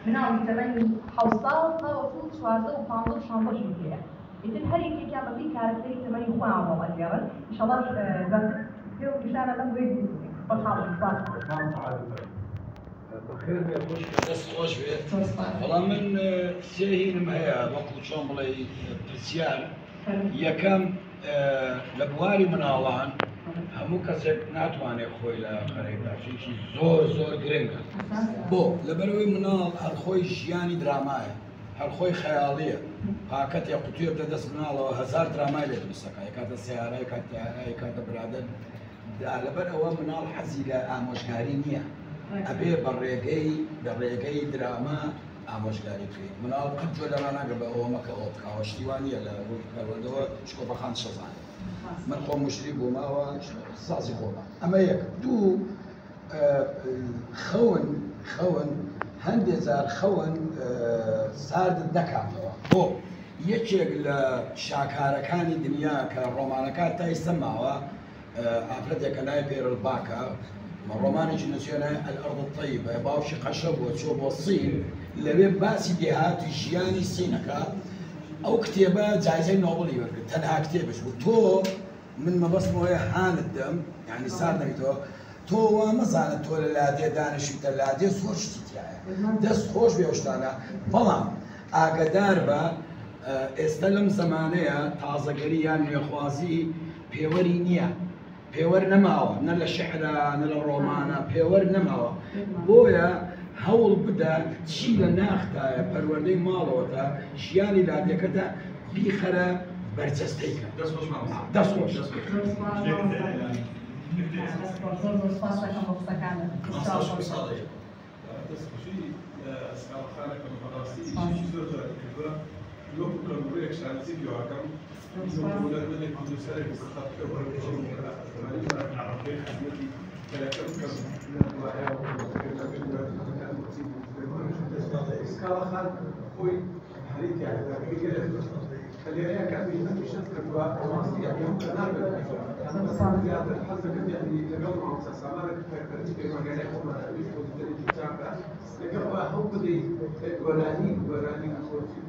مناڵی تەمەنی 7 ساڵ تاوە 14 و 15 و 16 هەیە. ئیتر هەر یەکێکیان بەبێ کارکتەری تەمەنی خۆیان ڕۆڵەگەڕن. ئینشەڵڵا پێ پیشانە لەم دوێ بخير يا خوش دەست خۆش بێت. بەڵام من سێهینم هەیە وەکو چۆن بڵێ پرسیار یەکەم لە بواری مناڵان هەموو کەسێک ناتوانێت خۆی لە خەرێکدا چونکی زۆر گرنگە بۆ لەبەرەوەی مناڵ هەرخۆی ژیانی درامایە هەرخۆی خەیاڵیە پاکەتێ قوتوویە بدە دەست مناڵەوە 1000 درامای لێ دروستەکە یکاتە سیارای کاتیارای کاتە برادر لەبەر ئەوە مناڵ حەزی لە ئامۆژگاری نییە ئەبێ بە ڕێگەی دراما ئامۆژگاری بکەیت مناڵ قەت جۆ لەڕا ناگە بە ئەوە مەکە ئەوە بکەوە شتیوانە لە ڕووی پەروەردەوە شکۆپەخان شەزانێت من خۆم مشری بوومەوە سازی خۆمە ئەمە یەک دوو خەون هەندێک جار خەون ساردت نەکاتەوە بۆ یەکێک لە شاکارەکانی دنیا کە ڕۆمانەکان تا ئێستا ماوە ئافرەتێکە نای پێرڵباکە ڕۆمانێکی نووسێنە الأرض الطيبة باوشی قەشە بووە چۆ بۆ سین لەوێ باسی دێهاتی ژیانی سینەکە ئەو کتێبە جایزەی نۆبڵی وەرگرت تەنها کتێبش بوو تۆ من مەبەستمەوەی هانت دەم یعنی سار نەبیتەوە تۆ وا مەزانت تۆ لە لادێ دانیشتە لادێ زۆر شتی تایە دەست خۆش بێ شتانە بەڵام ئاگدار بە ئێستا لەم زەمانەیە تازەگەری یان نوێخوازی پێوەری نییە پێوەەر نەماوە نە لە شەحرا نە لە ڕۆمانە پێوەەر نەماوە بۆیە هەوڵ بدە چی لە ناختایە پەروەردەی ماڵەوەتە ژیانی لادێکەتە بیخەرە بەرجەستەیکە دەست خۆش لو كان بريك على فيديو هكذا ولا بدك تدير سالك بخط كبر خلينا كان مش تبغى يعني ممكن نعمل انا بس حظك يعني لقوا مع مسلسلات كانت في مجالات هم لكن هو بدي وراني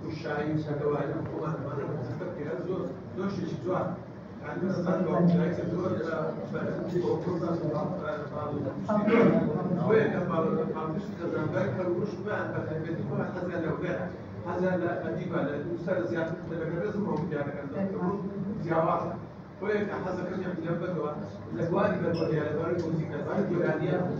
والشاي سكواني وما انا بفكر هذول دوش الجوع عندنا صار عايز الدور وين مش كذا باكر وش ما عندك بيتكون حزن لو جاء هذا لا أديبه الأستاذ زياد لازم هو يعني زيارات وين حزن كم يعمل جنبه الأجوال بالبرد يعني برد موسيقى برد يورانيا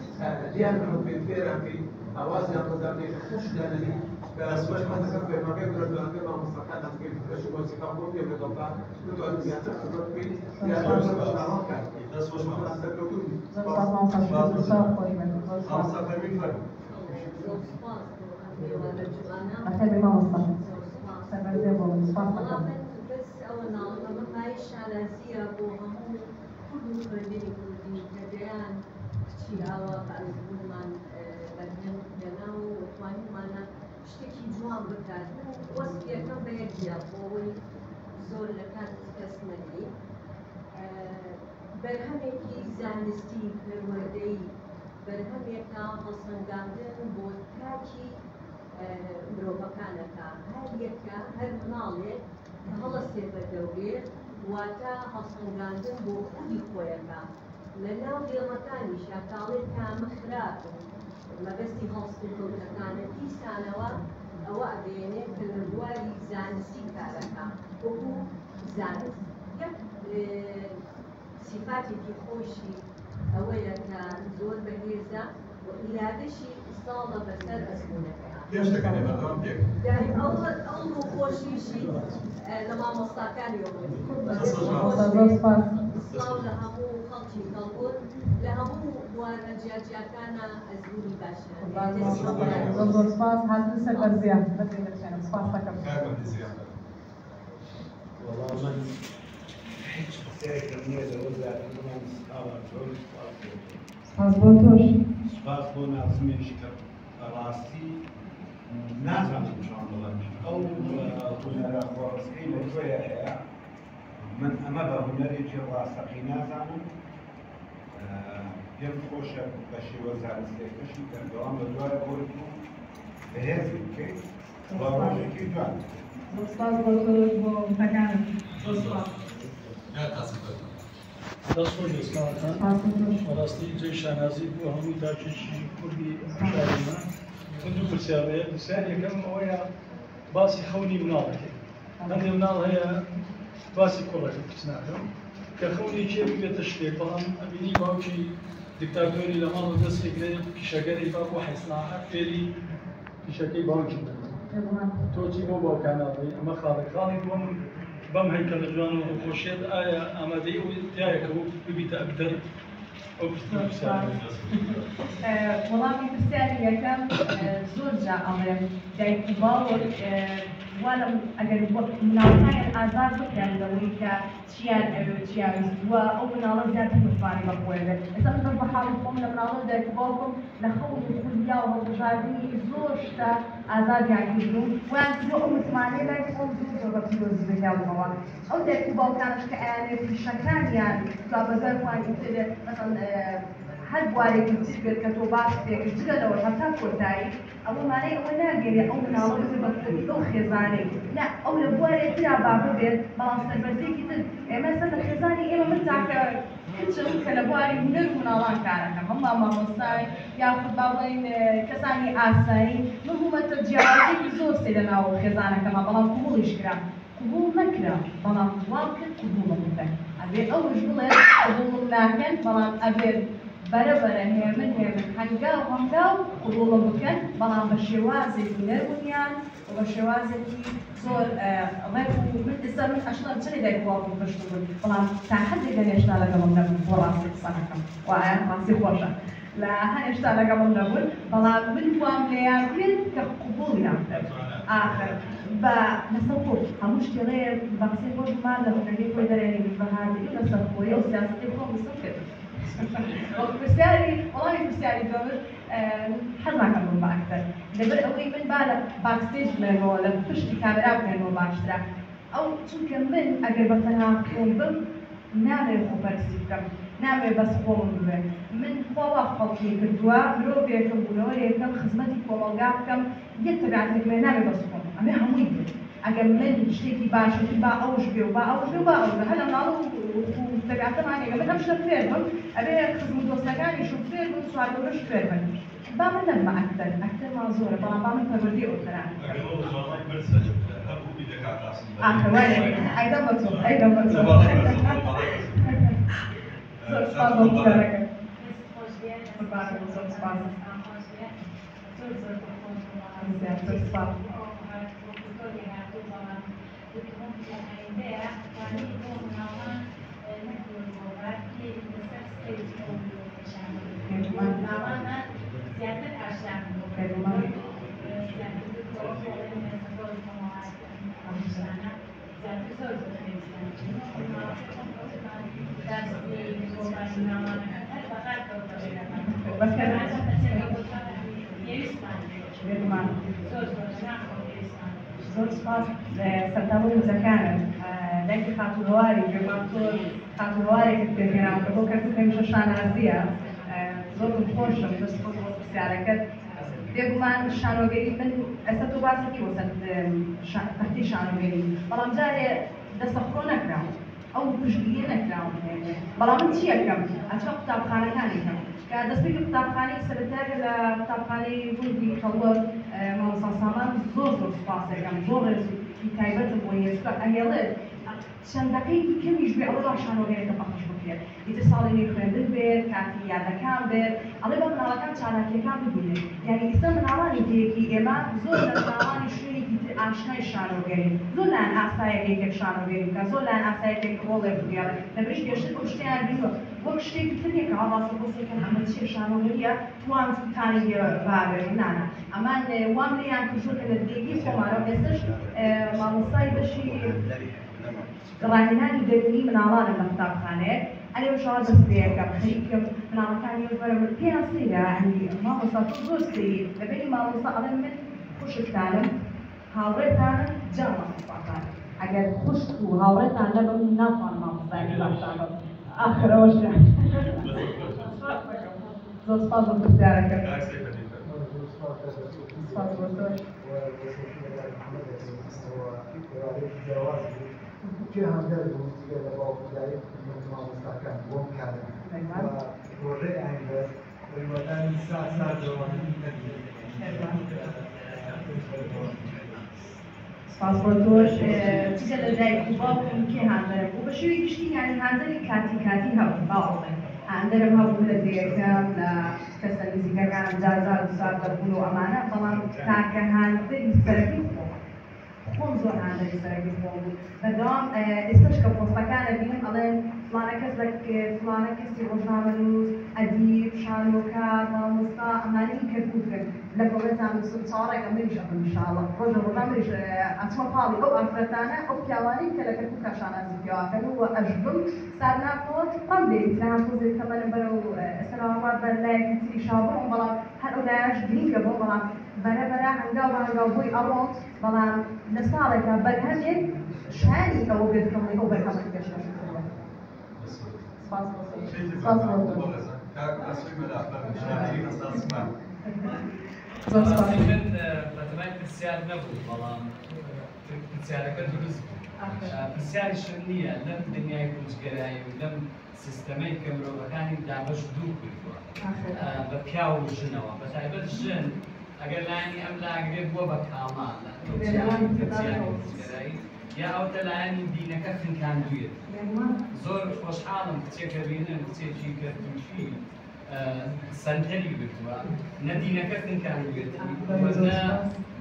ليها نحب الفيرة في أواز ينقذ من خوش دانني بس مش حزن كم في مكان برد ولا كم مستقل عن كيف شو موسيقى ممكن بالضبط كنت أقول زيادة خبرت في زيادة مش معاك بس مش معاك خمسة فرمين فرق أخذ ما وصل. بس أولنا لما معيش على سياق وهم كل مخرجين كردين كديان شيء عواقع الزمان بدهم جناو وطواني معنا اشتكي جوان بكات وصفية كم بيجيا قوي زول لكانت كسمني برهمكي زانستي بالوردي برهمكا هەڵسەنگاندن بۆ تاکی مرۆڤەکانەکە هەر یەکە هەر مناڵێک کە هەڵەستێ بەردەورێت واتە هەڵسەنگاندن بۆ خودی خۆیەکە لە ناو دێڵەکانی شاکاڵێت کامە خراپن مەبەستی هەڵسکردنەکانە دیسانەوە ئەوە ئەبێنێت کە لە بواری زانستی کارەکە وەکو زانست یەک سیفاتێکی خۆشی ئەوەیە کە زۆر بەهێزە و ئیرادەشی ساڵە بەسەر ئەزمونەکە ئەو خۆشیشی لە مامۆستاکانی سڵاو لە هەموو خەڵکی کەڵبوون لە هەموو بوارە جیاجیاکانە ئەزمونی باشە زۆر سپاس هاتن سەر بەرزیان سپاس دەکەم سپاس بۆ تۆش سپاس بۆ ناسمێنشی کە ڕاستی نازانم چۆن بڵێم ئەو هونەرە خۆڕستەی لە تۆیە هەیە من ئەمە بە هونەرێکی ڕاستەقی نازانم پێم خۆشە بە شێوە زانستێکەشی کردەوەم بە دوارە بۆی بوو بەهێزی بکەیت باڕۆژێکی جوان سپاس بۆ وتەکانت سپاس دەست خۆش ئێستاکان بەڕاستی جێی شانازی بۆ هەموو تاکێکی کوردی شاریمان من دوو پرسیارەیە پرسیار یەکەم ئەوەیە باسی خەونی مناڵ دەکەین هەندێک مناڵ هەیە باسی کوڕەکە کچ ناکەم کە خەونی کێ بێتە شتێک بەڵام ئەبینی باوکی دیکتاتۆری لە ماڵ دەستێک لێ پیشەگەری باوک و حیسناحە فێری پیشەکەی باوکی تۆچی بۆ باوکاناڵی ئەمە خاڵی بۆم بەم هەیکەلە جوان و خۆشیێت ئایا ئامادەی ئەو تایەکە و ببیتە ئەکتەر ئەو وەڵامی پرسیاری یەکەم زۆر جا ئەڵێم دایک و باوک وەڵام ئەگەر مناڵەکانیان ئازار بکرێن لەوەی کە چیان ئەوێ چیان ویستووە ئەو مناڵە زیاتر متوانێت بەخۆی بێت ئێستا من بە حاڵی خۆم لە مناڵە دایک و باوکم لە خەوت و خوردیا و هەڵبژاردننی زۆر شتە ئازادیان کردوون ویان کردو ئەو متمانەیە لای خۆم زۆر بە پیرۆزی بکەوتەوە ئەو دایک و باوکانش کە ئەیانێ پیشەکانیان بەزەرخوان هەر بوارێکی تر بێت کە تۆ باش پێکرد جگەلەوە هەتا کۆتایی ئەوە مانای ئەوە ناگەێنێ ئەو مناڵە بێت بەکردی ئەو خێزانەی نا ئەو لە بوارێک ترا با ببێت بەڵام سەربەرزێکی تر ئێمە سەر لە خێزانی ئێمە من تاکە کچم کە لە بواری هونەر و مناڵان کارەکەم هەموو مامۆستای یاخود با بڵێن کەسانی ئاسایی من هومەتە جیاوازێکی زۆر سێ لە ناو خێزانەکەمە بەڵام قبوڵیش کرا قبول نەکرا بەڵام وا کرد قبوڵم بکەن ئەبێ ئەوش بڵێ قبوڵم ناکەن بەڵام ئەبێت بەرەبەرە هێمن هەنگاو قبوڵم بکەن بەڵام بە شێوازێکی نەربوونیان و بە شێوازێکی زۆر ڕێک و من ئێستا من ئەشڵم چەندی دایک باوکم پشت بوون بەڵام تا حەدێک لە هێشتا لەگەڵم نەبوون بۆ ڕاستی قسە نەکەم وایە ڕاستی خۆشە لە هەنێشتا لەگەڵم نەبوون بەڵام من وام لێیان کرد کە قبوڵیان ئاخر بە لەسەر خۆ هەموو شتێڵەیە بە قسەی خۆش مان لە هەنەکەی خۆی دەرێنی بەهادی لەسەر خۆی و سیاسەتی خۆم لەسەر کرد پرسیاری وەڵامی پرسیاری دۆمر حەز ناکەم بم بە ئەکتەر لەبەر ئەوەی من با لە باکستێج بمێنەوە لە پشتی کامێرا بمێنەوە باشترە ئەو چونکە من ئەگەر بە تەنها خۆم بم نامەوێت خۆپەرستی بکەم نامەوێت بەس خۆم ببێت من خۆوا خەڵکی کردووە مرۆڤێکم بوونەوەیەکەم خزمەتی کۆمەلگا بکەم یەک تەبیعەتێکمێ نامێت بەس خۆم ئەمێ هەمووی بێت ئەگەر من شتێکی باشی با ئەوش بێ و با ئەوش بێ و با ئەوش بێ هەر لە ماڵ و تەبیعەتەمانێکە من هەم شتە فێر بم ئەبێ خزم و دۆستەکانیش و فێر بم سواردەوەش فێر بن با من نەم بە ئەکتەر ئەکتەرمان زۆرە بەڵام با من پەروەردەی ئەوتەران ئەیدەم بە تۆ ئەیدەم بە تۆ زۆر سپاس بۆ پرسیارەکە زۆر سپاس زۆر سپاس زۆر سپاس سەرتاوی وزەکانم دایکی خاتوهەواری گوێمانتۆر خاتوهەوارێکت پێگەێناوە کە بۆ کەس پێمیشە شانازیە زۆر خۆشم دەست خۆش بۆ پرسیارەکەت بێگومان شانۆگەری من ئێستا تۆ باسێکی بۆ تەختی شانۆگەری بەڵام جارێ دەستەخۆ نەکراوە ئەو پشتگیریە نەکراوە بەڵام من چی ئەەکەم ئەچوە قوتابخانەکانی کەم کە دەستپێکی قوتابخانەی سەرەتایە لە قوتابخانەی ڕوودی خەڵوە مامۆستا سامان زۆر سوپاس دەکەم زۆر ڕێزی تایبەتم بۆ هێشتا ئەهێڵێت چەندەکەی کەمیش بێ ئەوە شانۆگەرێکە بەخش بکرێت ئیتر ساڵی نوێی خوێندن بێت کاتی یادەکان بێت ئەڵێ بە مناڵەکان چالاکیەکان ببینێت یعنی ئێستا مناڵانی دەیەکی ئێمە زۆر لە مناڵانی شوێنێکی تر ئاشنای شانۆگەری زۆر لایەن ئاسایەکێک شانۆگەری بکە زۆر لایەن ئاسایەکێک ڕۆڵێک بگێڕێت لەبەرش پێشتر ئەو شتیان بینوە وەک شتێکی ترێکە هەڵاسە بۆسێکەن ئەمە چیە شانۆگەریە توان تانی بابێت نانە ئەمان وام لێیان کردووە کە لە دێگی خۆمانە ئێستش مامۆستای بەشی ڕاهێنانی دەرونی مناڵانە لە قوتابخانەیە ئەلێ شەوا دەست پێەکەم خەریکم مناڵەکانی وەرە پێیان سەیرە هەندی مامۆستا زۆر سەیری لەبەری مامۆستا ئەڵێن من خوشکتانم هاوڕێتانم جا مامۆستاکان ئەگەر خوشک و هاوڕێتان لەبم ناتوانم مامۆستایەکی باشتان بم ئاخرەوەش زۆر سپاس بۆ پرسیارەکەت جهان درد ومستقل باب ذلك من ما مستحكم ومكان والرأي عنده والوطن ساعة پاسپۆرتۆش چیزە لە دایک و باوکم کێ هاندەرم و بە شێوەی گشتی یانی هاندەری کاتی هەبوو باوڵێن هاندەرم هەبوو لە دەیەکەم لە کەسە نزیکەکانم جار دووسات دەبوون و ئەمانە بەڵام تاکە هاندەری سەرەکی خۆم زۆر هاندەری سەرەکی خۆم بوو بەدەوام ئێستش کە پۆستەکانە بینم ئەڵێن فلانە کەس فلانە کەسی ڕۆژنامەنووس ئەدیب شانۆکار مامۆستا ئەمانەی کردوکرد لە گەورەتان وسم چاڕێک ئەمەریش ئەڵێم ئینشاڵڵا ڕۆژە ڕۆژنامەریش ئەچمە پاڵی ئەو ئافرەتانە ئەو پیاوانەی کە لە کەرکووکە شانازی پیاوەکەن و ئەژبم سار ناکەوە پڕم دێت لە هەمووزێت کە بەرە بەرە و ئەسەراوات بەر لایەکی تری شاوبڕم بەڵام هەر ئەو لایەش گرینگە بۆ بەڵام بەرەبەرە هەنگاو بۆی ئەڕۆت بەڵام لە ساڵێکە بەرهەمێک شانی ئەوە بێتکەڵی ئەو بەرهەمەی پێشکەش کردووە. من بەتەمای پرسیار نەبوو بەڵام پرسیارەکە دروست بوو پرسیاریشم نییە لەم دنیای کوچگەرایی و لەم سیستەمەی کە مرۆڤەکانی دابەش دوو کردووە بە پیا و ژنەوە بەتایبەت ژن ئەگەر لایانی ئەم لاگرێت بووە بە کاڵان لە کوچگەرایی یا ئەو دەلایانی دینەکە خنکاندوویێت زۆر خۆشحاڵم کچێکە بینن کچێکی کەرتوشی سنتەری گرتووە نە دینەکە خنکاندوویێت نە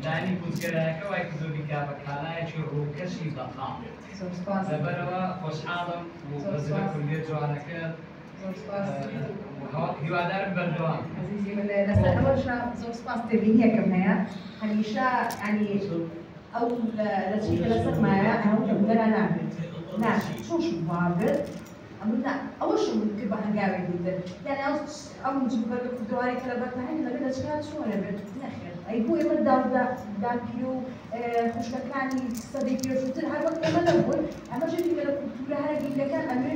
لایانی کوچگەرایەکە وای کە زۆری کا بە کاڵایەکی ڕووکەشی بەقام لەبەرەوە خۆشحاڵم و بەزرە کوردێت جوانەکە هیوادارم بەردەوام عزیزی من لەسەر ئەوەشە زۆر سپاس تێبینیەکەم هەیە هەمیشە ینی ئەو لە چیکە لەسەرمایە هەموو دەرا نابێت ناشێت چۆشم واگرت ئەوەشم کرد بە هەنگاوێکی تر یعنی ئەو جوبەر دوواری کە لە بەرتەهێن لەبێت دەچکات چۆنە بێت نەخێت ئەی بۆ ئێمە داپیر و خوشکەکانی سەدەی پێشووتر هەر وەک ئێمە نەبوون ئەمە ژێتی لە کولتورە هەرە گیلەکان ئەمێ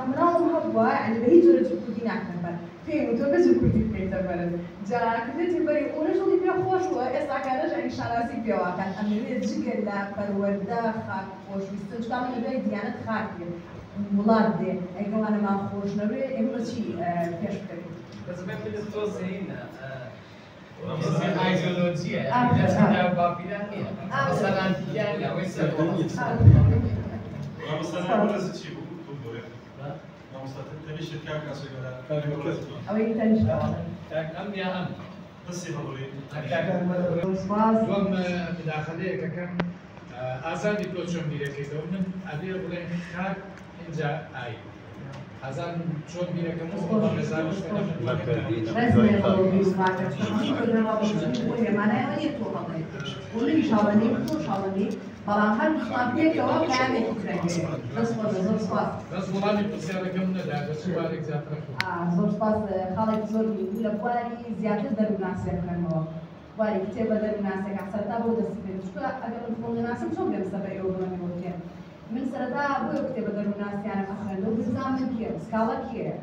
مناڵم هەبووە ینی بە هیچ جۆرە کوردی ناکەن بەر پێم وتۆ بەز کوردی بکەیتە بەرن جا کردێتی بەری ئۆنەژڵی پێ خۆشوە ئێستاکانەش ئەنی شاناسی پێواکەن ئەمەوێت جگەر لە پەروەردە خاک خۆشویستن چکان لەبێ دیانەت خاکێ وڵات دێ ئەگەڵانەمان خۆش نەبێ ئێمە چی پێش بکەین بەزمە پێت تۆزینە ئایدۆلۆجیە باپیران نییە سەلانتیان ئەوەی سەر ئەوەی تەنیشتەوە ئەم یا ئەم دوم مداخلەیەکەکەم ئازادی تۆ چۆن بیرەکەیتەوە من ئەبێ بڵێن کار اینجا ئای ئازاد چۆن بیرەکەم بەڵام هەر خڵاتێکەوە پامێکی کرێت بەس وڵامی پرسیارەکەم نەدا دەسوارێک زیاتر زۆر سپاس خاڵێک زۆر لە بواری زیاتر دەروناسیە بکەنەوە بواری کتێبە دەروناسیەکە سەرتا بۆ دەستی پێ چکە ئەگەر من خۆم نەناسم چۆن بێم سەبەر ئێوە بڵێم بۆ بکەم من سەرەتا بۆ کتێبە دەروناسیانە ئەخوێندەوە بزانم من کێم سکاڵە کێیە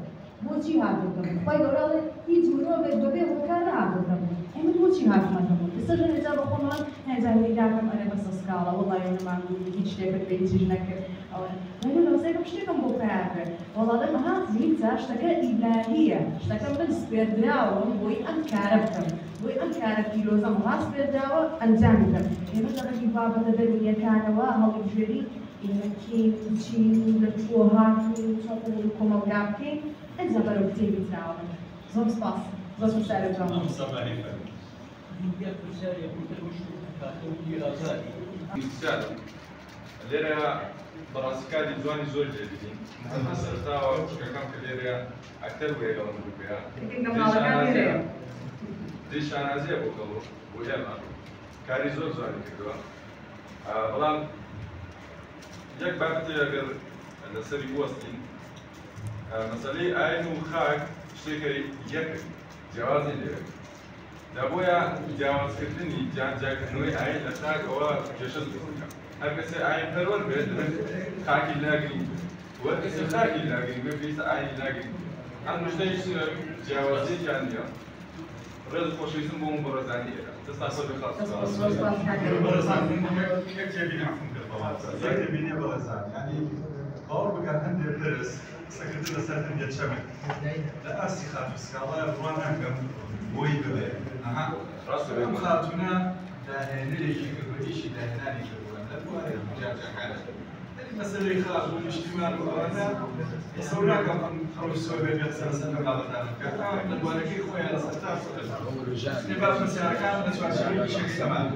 بۆچی هاتووتم خۆی گەورەڵێ هیچ مرۆڤێک بەبێ هۆکار نهاتووتم ئێمە بۆچی هاتوومەتەوە ئێستا ژەنێجا بە خۆمان هێزانی داکەم ئەرێ بەسە سکاڵە وەڵای ئێمەمان هیچ شتێکت بە هیچیش نەکرد ئەوە لەوزێکم شتێکم بۆ پێیان کرد وەڵادەم ها زیچە شتەکە ئیلهیە شتەکە من سپێردراوەم بۆی ئەم کارە بکەم بۆی ئەم کارە پیرۆزەم ڕاست پێدراوە ئەنجام بدەم ئێمە لەڕێی بابەتە دەرونیەکانەوە هەڵبژێری ئێمەکەین چین لە تۆ هاتوو چۆن کۆمەڵگا بکەین ئەجا بەرەو کتێبی تراوە زۆر سپاس زۆر سپاسارە جوان لێرە بەڕاستیکاری جوانی زۆر جێبین سەرتاوە شتەکەم کە لێرە ئەکتەر بووە لەڵ گروپەیە دەی شانازیە بۆ کەڵۆ بۆ ئێمە کاری زۆر جوانی کردووە بەڵام یەک بابەتێ ئەگەر لەسەری وەستین مەسەلەی ئاین و خاک شتێکە یەکن جیاوازی لێرە دا بۆیە جیاوازکردنی جیانجاکردنەوەی ئاین لە خاکەوە کێشە دروست هەر کەسێ ئاین پەروەر بێت خاکی لاگرین وە کەسێ خاکی لاگرین بێ پێویستە ئاینی لاگرین ئەم شتەی جیاوازیەکیان نییە ڕێز خۆشەویستم بۆ مبارەزانی دەستا خۆی بخات بینێ بەڵێزان ینی باوەڕ بکات هەندێک دەرس سەکرد لەسەر دەنگێت چەمێ لە ئاسی خاتو سکاڵایە ڕوان ناکەم بۆی ببێ ئەم خاتونە داهێنەرێکی کردو ئیشی داهێنانی کردووە لە بوارێ جاکەکانە مەسەلەی خاڵ و نیشتیمان و ئەوانە سەور ناکەم ئەم خەڵک سۆبێ بێت سەرسەر مەقابەتان بکات لە بوارەکەی خۆیان لەسەر تا سێباش مەسیارەکان لە چوارچێوەی شەکەی سەمان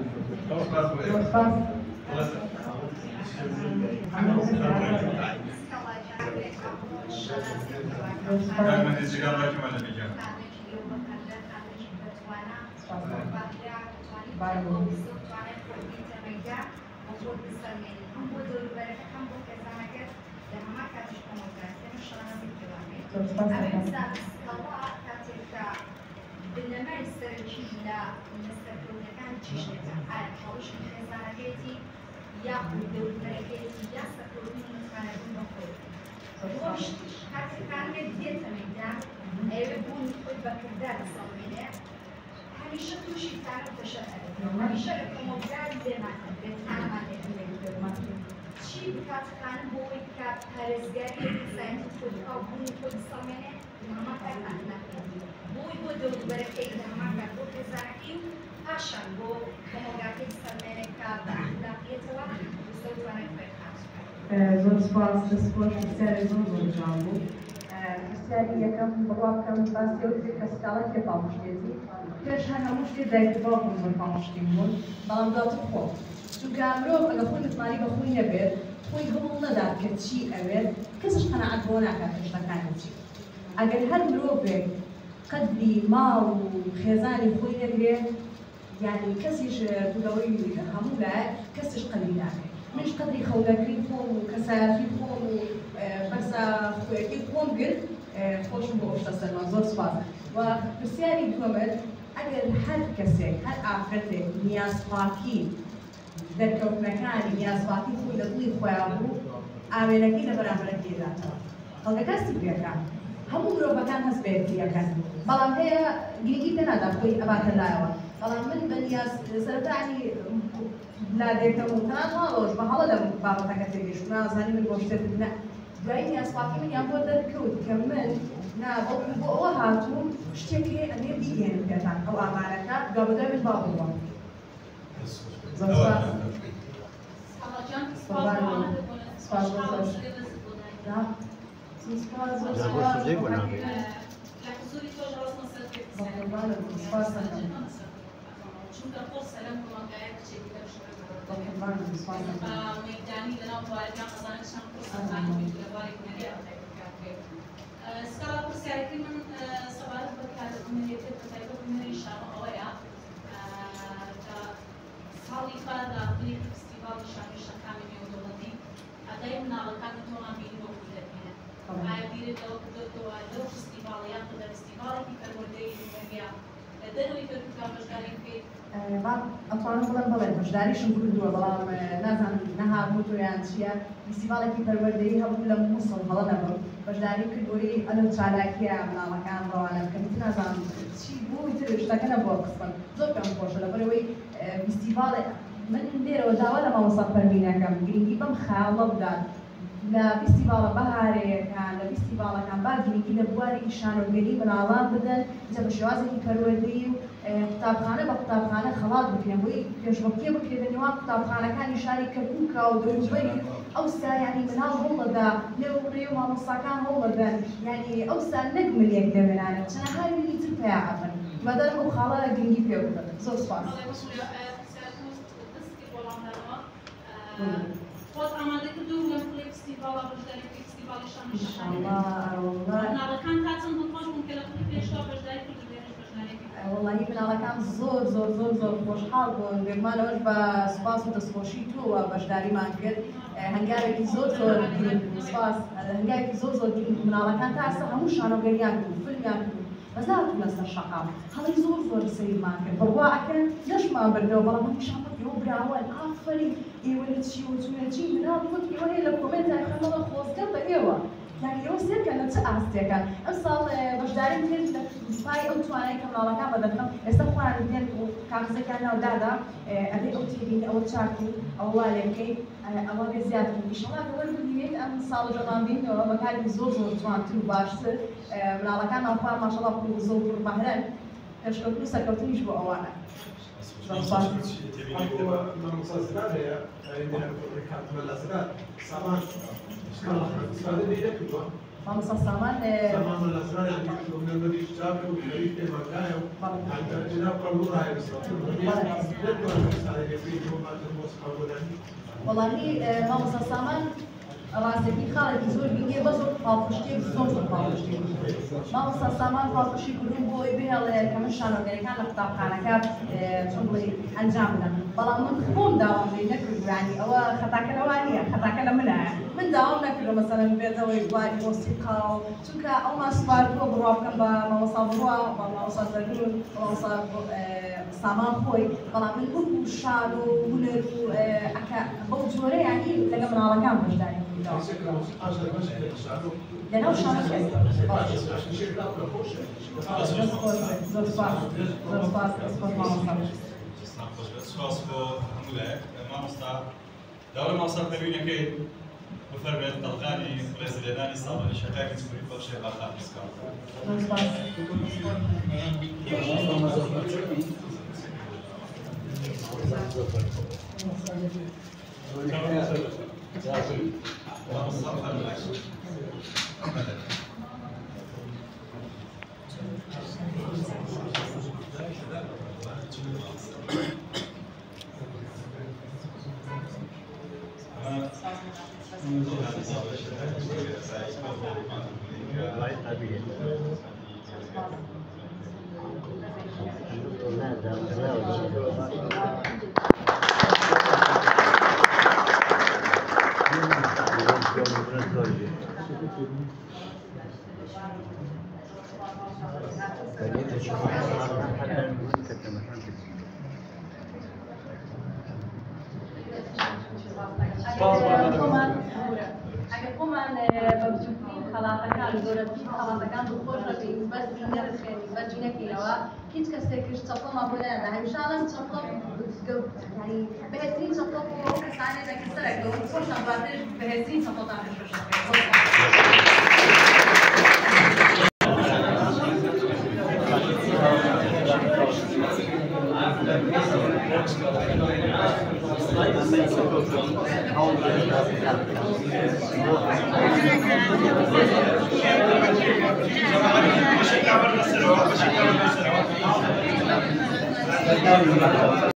بالنماذج السرنجية للسكرتيران تشتغل على حوش الخزاناتي ياخذ بالبركاتي يا سكرتيران كانوا بخير. وش حتى كان يدير تميدا يبون يقول بكردار صومينه هميشه توشي تعرف تشتغل هميشه كمودال زمان بتعامل مع شيء بكات كان بوي كات هرزجاري ساينس كود أو بني كود صومينه ما كان أهلا بوي بدو بركة ما كان بوي كزاركيو عشان بو كمودال صومينه كات أهلا يتوا وصلوا أنا كويس. زۆر سپاس دەستخۆش پرسیارێ زۆر جوان بوو. پرسیاری یەکەم بڕواکەم باسی ئەو کرد کە سکاڵا کێ پاڵپشتێتی پێش هەر هەموو شتێ دایک باوکم زۆر پاڵپشتیم بوون بەڵام دواتر خۆم چونکە مرۆڤ ئەگەر خۆی متمانی بە خۆی نەبێت خۆی هەوڵ نەدات کە چی ئەوێت کەسش قەناعەت بۆ ناکات کە شتەکانی چی ئەگەر هەر مرۆڤێک قەدری ماڵ و خێزانی خۆی نەبێت یعنی کەسیش دوولەوەی هەموو لایەک کەسش قەدری ناکەێت منش قدری خەولەکەی خۆم و کەسایەتی خۆم و بەرسە خۆیەکەی خۆم گرت خۆشم بۆ ئەوشتە سەرما زۆر سوپاس و پرسیاری دووەمت ئەگەر هەر کەسێک هەر ئافرەتێک نیازپاکی دەرکەوتنەکانی نیازپاکی خۆی لە دڵی خۆیان بوو ئاوێنەکەی لە بەرامبەرەکەی داتەوە خەڵکەکەستی پێەکان هەموو مرۆڤەکان هەست بە یەکتریەکەن بەڵام هەیە گرنگی پێنادا خۆی ئەباتە لایەوە بەڵام من بە نیاز سەرەتانی لادێکەم و تەنان ماڵۆژ بە هەڵە لەم بابەتەکە تێگەیشت نازانی من بۆ شتێک نە دوایی نیازپاکی منیان بۆ دەرکەوت کە من بۆ ئەوە هاتووم شتێکی ئەمێ بیگەێنم پێتان ئەو ئامارەکە دوابەدای من باوەڕوە زۆر ميداني لنا وبارك خزانة شام خزانة وبارك نجى سكالا برسالة من سبارة بكرة من يتبع من إنشاء أويا صالح هذا في فيستيفال شام الشكامي يوم دولتي أدايمنا لكان تونا بيني وبيننا عادي لو فيستيفال يأخذ فيستيفال في كروردي نجى لدنو يفكر كمشغالين في ئەتوانم بڵێم بڵێ بەشداریشم کردووە بەڵام نازانم نەهابوو تۆیان چییە فیستیڤالێکی پەروەردەیی هەبوو لە مووسڵ هەڵە نەبوو بەشداری کردووەی ئەلەو چالاکیە مناڵەکان ڕەوانە بکەم نازانم چی بوو تر شتەکە نەبووە قسم زۆر پێم خۆشە لەبەرەوەی فیستیڤالێ من لێرەوە داوا لە مامۆستا فەرمینەکەم گرنگی بەم خاڵە بدات لە فیستیڤالە بەهارەیەکان لە فیستیڤالەکان با گرنگی لە بواری شانۆگەری مناڵان بدەن جە بە شێوازێکی پەروەردەیی و قوتابخانە بە قوتابخانە خەڵات بکرێن بۆی پێشبڕکێ بکرێتە نێوان قوتابخانەکانی شاری کەرکووکە و دەوروبەری ئەوستا یعنی مناڵ هەوڵەدا لێو ڕێ و مامۆستاکان هەوڵەدەن یعنی ئەوستا نەک ملێک دەمێنانە چەنەها ویلی تر پێیاعەبن مەدەرم ئەو خاڵە گرنگی پێ بدەن زۆر سپاس خۆت ئامادە کردو لەم فستیڤاڵە بەشداری فستیڤاڵی شام مناڵەکان کاتچەند دڵخۆش بوون کە لە خودی پێشتەوە بەشداری کردو لێرەش بەشدارێکی والله مناڵەکان زۆر زۆر زۆر زۆر خۆشحاڵ بوون بێگومانەوەش بە سوپاس و دەستخۆشی تۆوە بەشداریمان کرد هەنگاوێکی زۆر زۆر سوپاس هەنگاوێکی زۆر زۆر مناڵەکان تا ئێستا هەموو شانۆگەریان کرد فیلمیان کرد بەس نهاتوو لەسەر شەقام هەڵی زۆر زۆر سەیرمان کرد بڕوا ئەکەن نەشمان بردەوە بەڵام هەمیشان بەکەوە براوە ئافەرین ئێوە لە چی و چونە چی مناڵ وەک ئێوە هەیە لە کۆمنتای خەمەڵە خۆزگە بە ئێوە يعني ئێوە سێرکەن لە چه ئاستێکە ئەم ساڵ بەشداری کرد لە پای ئەو توانایی کە منداڵەکان بەدەکەم ئێستا خۆیان دێن و کاغزەکان ناودادا ئەبێ ئەو تێبین ئەوە چاکین ئەوە وا لێ بکەین ئەوە بێ زیادکەین ئینشەڵا وەربگیرێت ئەم ساڵ جەڵاندینەوە بەکاری زۆر زۆر جوانتر و باشتر منداڵەکان ناوخوا ماشەڵڵا زۆر پڕبەهرەن پێشکەوتن و سەرکەوتنیش بۆ ئەوانە مامۆستا سامان وەڵامی مامۆستا سامان ڕاستێکی خاڵێکی زۆر بینیە بە زۆر پاڵپشتێک زۆر زۆر پاڵپشتێک مامۆستا سامان پاڵپشتی کردوون بۆی بهێڵێ کە من شانۆگەریەکان لە قوتابخانەکە چۆن بڵێ ئەنجام بدەم بەڵام من خۆم داوام لێ نەکردو یعنی ئەوە خەتاکە لەوان نییە خەتاکە لە منایە من داوام نەکردو مەسەلەن بێتەوەی دوای مۆسیقا و چونکە ئەومان سوپاردووە بڕوا بکەم بە مامۆستا بڕوا بە مامۆستا زەرگون مامۆستا سامان خۆی بەڵام من وەکو شاد و هونەر و بەو جۆرە یعنی لەگە مناڵەکان بەشداری لەناو شانەکە زۆر سپاس بۆ هەموولایەک مامۆستا داوای مامۆستا پەروینەکەی بفەرمێت تەڵقانی ڕێزلێنانی ساڵی شەکاری سپوری بەخشێ باخان بسکات ئەگەر خۆمان بەبچووکی خەڵاتەکان گەورەترین خەڵاتەکان دڵخۆش دەبین بەرزی نەرخێن بەرجی نەکەینەوە هیچ کەسێکیش چەپڵمان بۆ نەدەدا هەمیشانە چەپڵ ینی بەهێزترین چەپڵ بۆ ئەو کەسانێ دەکە سەرەکەوە خۆشان باتر بەهێزترین چەپڵتان پێش Thank you.